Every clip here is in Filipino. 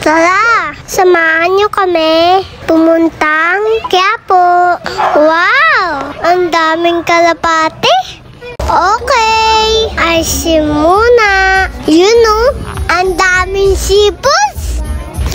Tara, samahan niyo kami pumuntang Quiapo. Wow! Ang daming kalapati. Okay, ayusin muna. Ang daming sipos.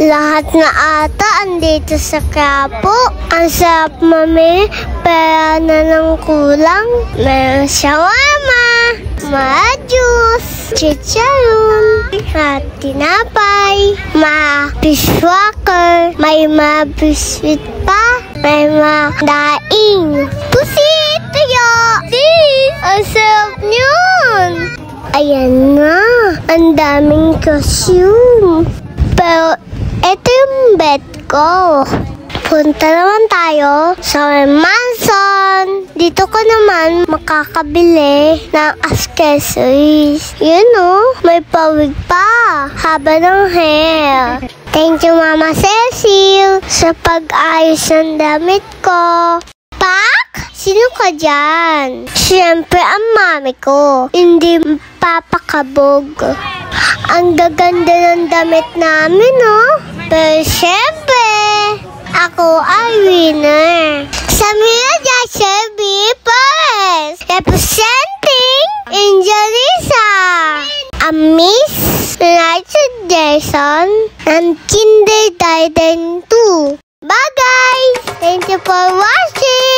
Lahat na ata andito sa Quiapo. Ang sarap mamili, pera na ng kulang. May shawarma, may juice, chicharon, at tinapay, may fishwalker, may mga biscuit pa, may mga daing. Pusit! Tuyo! Sis! Ang sarap niyon! Ayan na! Ang daming costume. Pero ito yung bed ko. Punta naman tayo sa Manson. Dito ka naman makakabili ng accessories. May pawig pa. Haba ng hair. Thank you, Mama Cecil, sa pag-ayos ng damit ko. Pak? Sino ka dyan? Siyempre, ang mami ko. Hindi papakabog. Ang gaganda ng damit namin, Pero siyempre, ako ay winner. Samira Jasher B. Perez, representing Angelisa. Ang Miss Liza Jason ng Kindergarten 2. Bye guys! Thank you for watching!